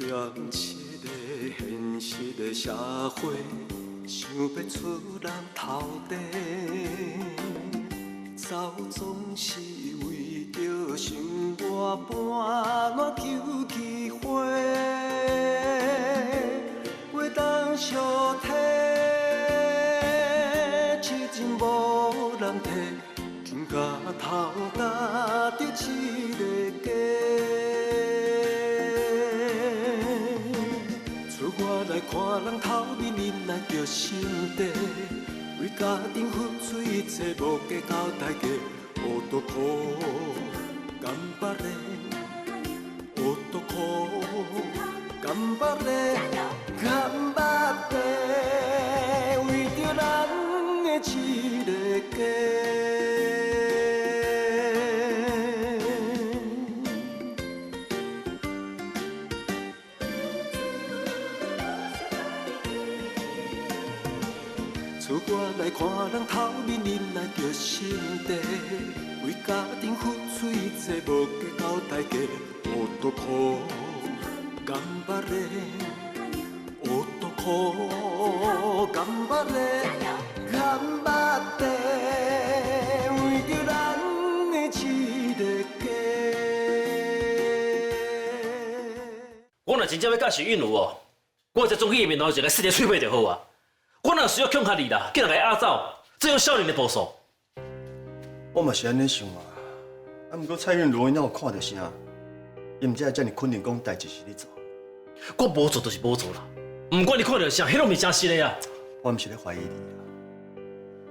一个现实的社会，想要出人头地，走总是为着生活伴我求机会，话当相体，痴情无人替，情甲头担着一个家。 我来看人头面，忍耐着心地，为家庭付出一切，无计较代价。学多苦，干巴嘞，学多苦，干巴嘞，干巴嘞，为着咱的一个家。 我来看人头面，忍耐着心地，为家庭付出一切，无计较代价。学多苦，干巴嘞，学多苦，干巴嘞，干巴嘞，为着咱的一个家。我若真正要教徐韵如哦，我才总去伊面头前来试点吹背就好啊。 我哪需要恐吓你啦？竟然来压走，这种少年的步数。我嘛是安尼想啊，不过蔡韵如伊哪有看到啥？伊唔才会遮尔肯定讲代志是你做。我无做就是无做啦，唔管你看到啥，迄拢是真实的啊。我唔是咧怀疑你啊，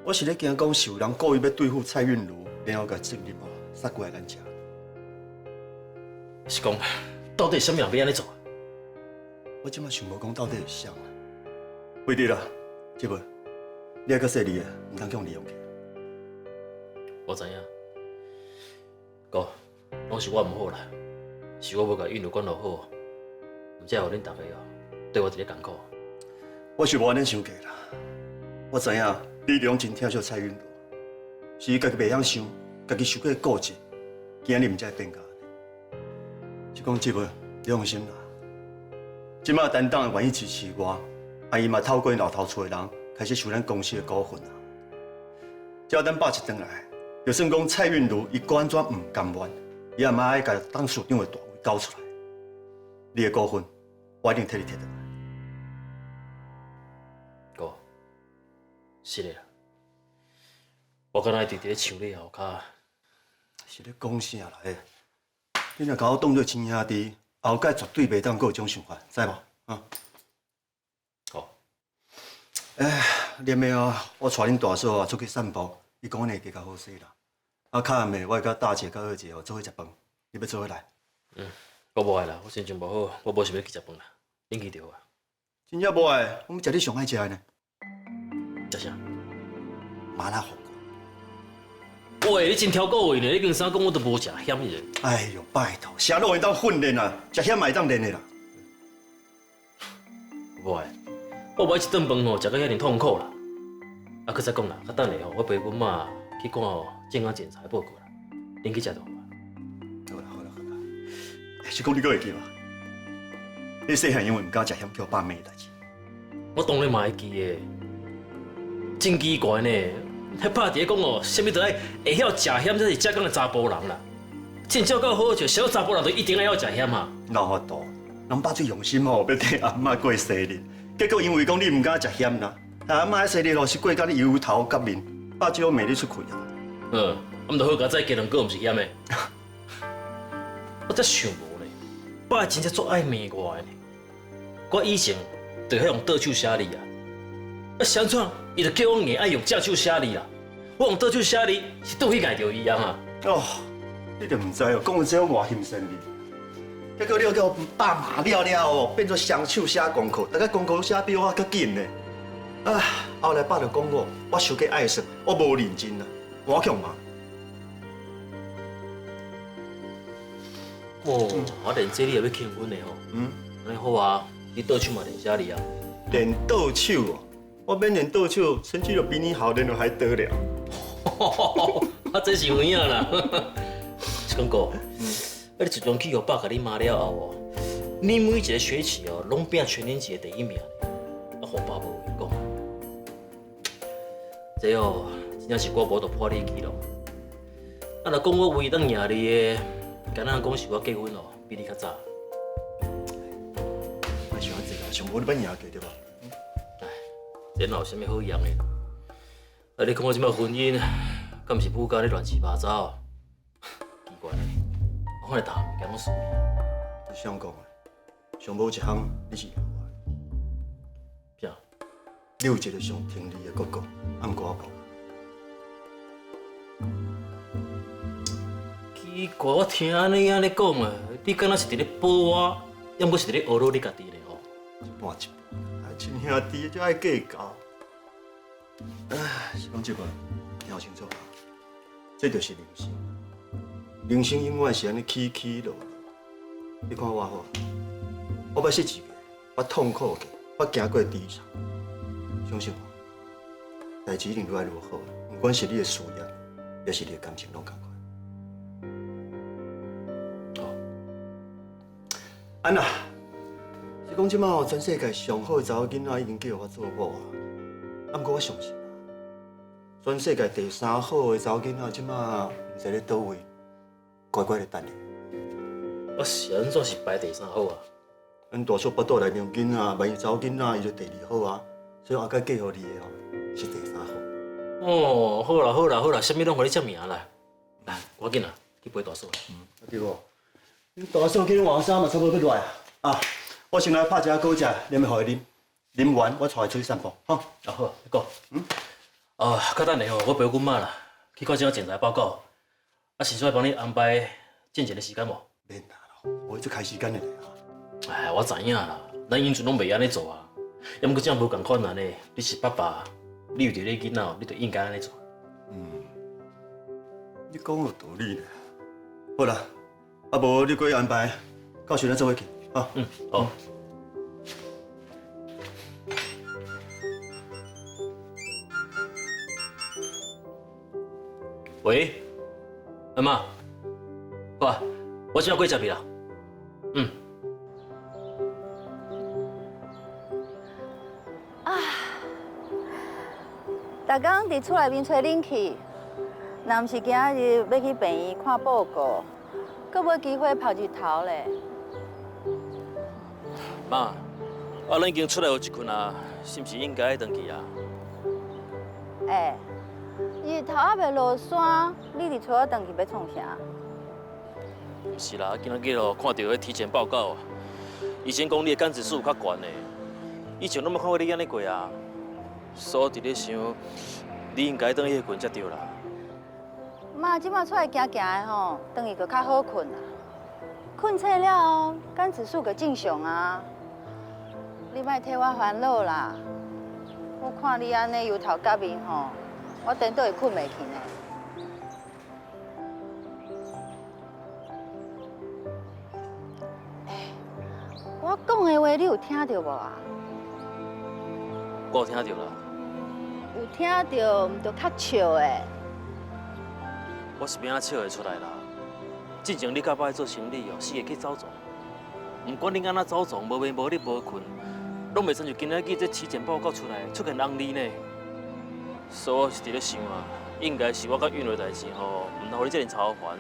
我是咧惊讲是有人故意要对付蔡韵如，然后甲证人杀过来咱遮。是讲，到底什么人要安尼做？我即马想无讲到底是啥啊。为弟啦。 这不，你还阁细腻啊，唔通叫利用起。我知影，哥，拢是我唔好啦，是我无甲韵如管牢好，唔才互恁大家哦对我一个艰苦。我是无安尼想过啦，我知影李良真疼惜蔡韵如，是伊家己袂晓想，家己受过固执，今日唔才会变甲安尼。是讲这不，你放心啦，即马担当愿意支持我。 啊！伊嘛透过老头厝的人开始收咱公司的股份啊。只要咱爸一转来，就算讲蔡韵如伊安怎唔甘愿，伊也嘛爱甲董事长的大位交出来。你的股份，我一定替你摕倒来。哥，是的啦，我敢若一直伫想你后骹。是咧讲啥来？你若甲我当做亲兄弟，后届绝对袂当阁有种想法，知无？啊？ 好，哎，连暝啊，我带恁大嫂啊出去散步，伊讲安尼加较好势啦。啊，较暗暝我会甲大姐、甲二姐哦做伙食饭，你要做伙来？我无爱啦，我心情无好，我无想要去食饭啦，恁去就好啊。真正无爱，我们食你上爱食的呢。食啥？麻辣火锅。喂，你真挑顾胃呢？你平常讲我都无食咸的。哎呦，拜托，啥都会当训练啊，食咸嘛会当练的啦。无爱。 我无爱一顿饭吼，食到遐尼痛苦啦。啊，搁再讲啦，较等下吼，我陪阮妈去看健康检查报告啦。恁去食就好啊。好啦。是讲你阁会记吗？你细汉因为唔敢食咸叫爸骂的代志。我当然嘛会记的。真奇怪呢，迄爸伫讲哦，啥物都爱会晓食咸，才是正港的查甫人啦。真照到好笑，小查甫人都一定爱晓食咸啊。哪法度？人爸最用心哦，要替阿嬷过生日。 结果因为讲你唔敢食咸啦，阿妈生日咯是过甲你油头甲面，爸只好骂你出气啊。毋就好佳再加两个，毋是咸的。我才想无咧，爸真正足爱骂我的呢。我以前就遐用倒手写字啊，相传伊就叫我硬爱用正手写字啦。我用倒手写字是倒去碍着伊啊。哦，你就唔知哦，讲到这种外心生理。 结果你叫我爸骂了了哦，变做双手写功课，大家功课写比我较紧呢。啊，后来爸就讲我小过爱算，我无认真啦，我强骂。哦，我练这你也要轻分的吼。安尼好啊，你倒手嘛练写字啊？练倒手哦，我免练倒手，成绩就比你好，练得还得了。啊，真是有影啦。是讲哥，你自从去互爸甲你骂了后哦，你每一个学期哦，拢拼全年级的第一名，啊，互爸无话讲。这哦，真正是我无得破你去咯。啊，若讲我唯一当赢你的，敢若讲是我结婚哦，比你较早。莫想安济啦，上无你要赢过对吧？哎，这哪有啥物好赢的？啊，你看我即摆婚姻，敢毋是母家咧乱七八糟？奇怪呢，我看你大物件拢输你。你想讲的，上无一项你是赢我的。啥？你有一个上听你的哥哥，啊，毋过我无。奇怪，我听你安尼讲啊，你敢若是伫咧保我，抑毋过是伫咧学罗你家己咧吼？一半一半，啊，亲兄弟才爱计较。是讲这个听清楚啊，这就是人生。人生永远是安尼起起落落。你看我好，我捌失志过，我痛苦过，我行过低潮。相信我，代志一定愈来愈好。不管是你的事业，也是你的感情，拢同款。好，安娜，是讲即马全世界上好的查某囡仔已经叫我做某啊。啊，不过我相信啊，全世界第三好的查某囡仔即马毋知咧倒位，乖乖咧等你。我是安怎是排第三好啊？咱大叔巴肚内面囡仔，万一查某囡仔伊就第二好啊，所以后盖嫁互你的哦，是第三好。哦，好啦好啦好啦，啥物拢互你证明啦。来，赶紧啊，去陪大嫂。对无？恁大嫂今日晚上嘛差不多要来啊。啊，我先来拍一下果汁，啉互伊啉，啉完我带伊出去散步，吼。啊好，你讲。较等下吼，我陪阮妈啦，去看这检查报告。啊，是说帮你安排见诊的时间无？免啦咯，我这开时间的咧啊。哎，我知影啦，咱以前拢袂安尼做啊。抑毋过这样无共款安尼，你是爸爸，你有一个囡仔，你就应该安尼做。你讲有道理咧。好啦，啊无你过安排，到时咱做伙去，啊。好。喂，阿妈，好啊，我现在过去食面啦。逐工伫厝内面找恁去，若毋是今日要去病院看报告，阁无机会泡日头咧。妈，咱已经出来有一困啊，是毋是应该回去啊？日头还未落山，你伫找我回去要创啥？毋是啦，今仔日看到迄体检报告，医生讲你的肝指数有较悬的，以前拢冇看过你安尼过啊。所以我伫咧想，你应该回去困才对啦。妈，即马出来行行的吼，回去就较好困啊。困醒了后，肝指数就正常啊。你莫替我烦恼啦。我看你安尼油头甲面吼，我颠倒会困袂去呢。我讲的话你有听到无啊？我有听到啦。有听到，毋就较笑的。我是变仔笑会出来啦。之前你甲爸做生理哦，是会去走总，毋管你安怎走总，无眠无日无困，拢袂亲像今仔日这体检报告出来出现红字呢。所以我是伫咧想啊，应该是我甲韵的代志吼，毋通互你这样操烦，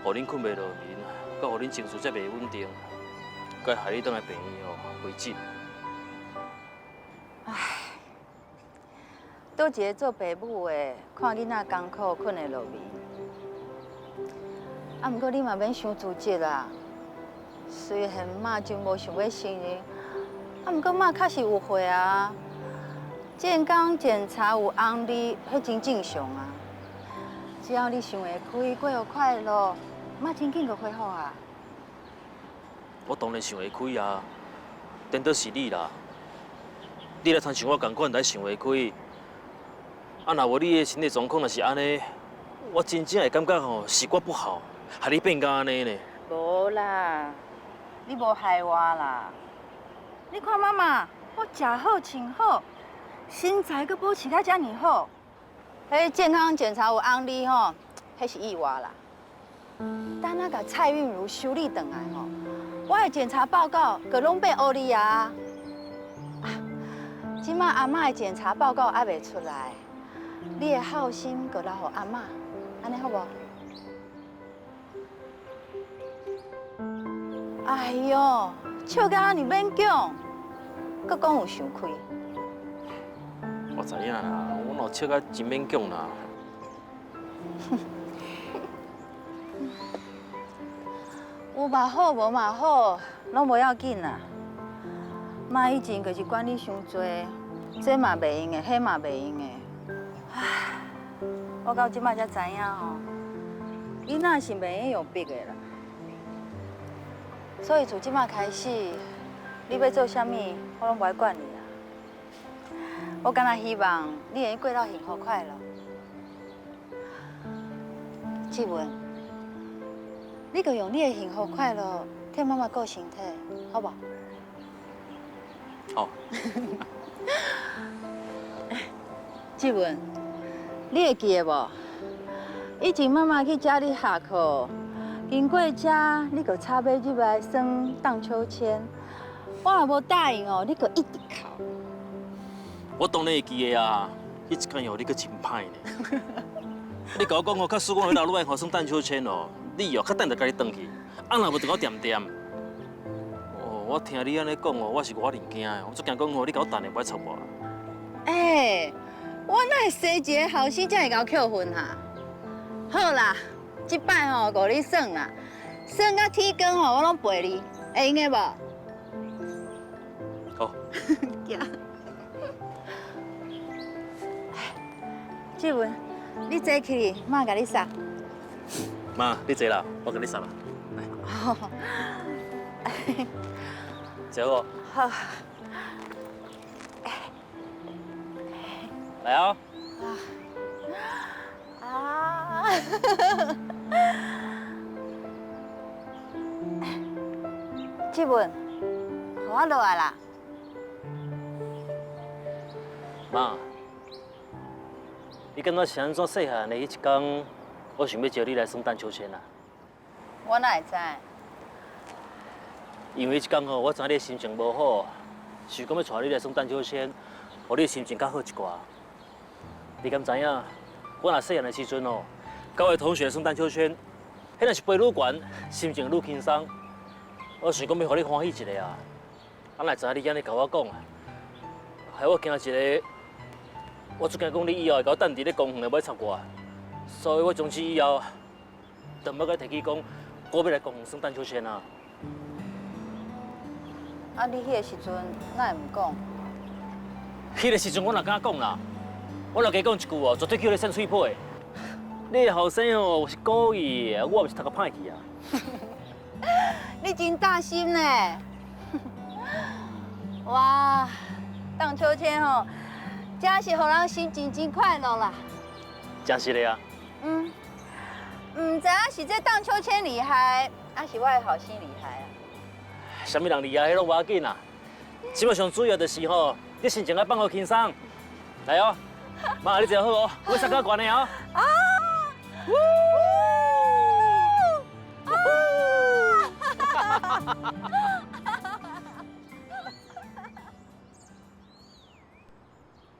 互恁困袂落眠，甲互恁情绪才袂稳定，该害你倒来病院哦回诊。倒一个做爸母的，看囡仔艰苦，困会落眠。啊，毋过你嘛免伤自责啦。虽然妈真无想要承认，啊，毋过妈确实有血啊。健康检查有红字，迄真正常啊。只要你想会开，过有快乐，妈真紧就恢复啊。我当然想会开啊，颠倒是你啦。你来参像我共款来想会开。啊，若无你的身体状况若是安尼，我真正会感觉吼是我不好，害你变甲安尼呢。无啦，你无害我啦。你看妈妈，我食好穿好，身材阁保持甲遮尔好。迄健康检查有红字吼，迄是意外啦。等下甲蔡韵如修理回来吼，我的检查报告个拢变黑哩啊！即马阿嬷的检查报告还未出来，你的好心个留互阿嬷，安尼好无？哎呦，笑甲安尼勉强，搁讲有想开。我知影啦，我若笑甲真勉强啦。有嘛好，无嘛好，拢无要紧啦。妈以前就是管你伤多，这嘛袂用的，迄嘛袂用的。唉，我到即摆才知影吼，囡仔是袂用有逼的啦。所以从即摆开始，你要做啥物，我拢不爱管你啊。我敢若希望你会过到幸福快乐。志文，你就用你的幸福快乐替妈妈顾身体，好不好？好。志文，你会记得无？以前妈妈去家里下课，经过这，你就插尾入来耍荡秋千。我若无答应哦，你就一直哭。我当然会记得啊，迄一间哦，你可真歹呢。你甲我讲哦，假使我回到愈爱看耍荡秋千哦，你哦较等着甲你转去，啊若无就甲我点点。哦，我听你安尼讲哦，我是我认惊的，我足惊讲哦，你甲我等下不爱插我。我哪会生一个后生才会甲我扣分哈？好啦，这摆吼五你耍啦，耍到天光吼，我拢陪你，会用的无？好。行。志文，你坐起，妈甲你撒。妈，你坐啦，我甲你撒啦。好。坐好。好。来啊！啊！志文，互我落来啦。妈，你敢若是安怎细汉的迄一天，我想要招你来耍荡秋千啊？我哪会知？因为迄天吼，我知影你心情无好，想讲要带你来耍荡秋千，互你心情较好一寡。你敢知影？我若细汉的时阵哦，甲我的同学耍荡秋千，迄若是飞愈悬，心情愈轻松。我想讲要互你欢喜一下啊！啊，哪知影你安尼甲我讲啊，害我惊一个，我最惊讲你以后会甲我等伫咧公园来插我，所以我从此以后，就毋要甲提起讲我要来公园耍荡秋千啊。啊，你迄个时阵哪会唔讲？迄个时阵我哪敢讲啦？我若加讲一句哦，绝对叫你扇嘴皮。你后生哦是故意的，我毋是读个歹去啊。你真大心呢！哇，荡秋千吼，真是互人心情真快乐啦。真是的啊。唔知影是这荡秋千厉害，还是我的后生厉害啊？什么人厉害，迄拢无要紧啦。基本上主要就是吼，你心情要放好轻松。来哦，妈，你坐好哦，我上较悬的哦。啊！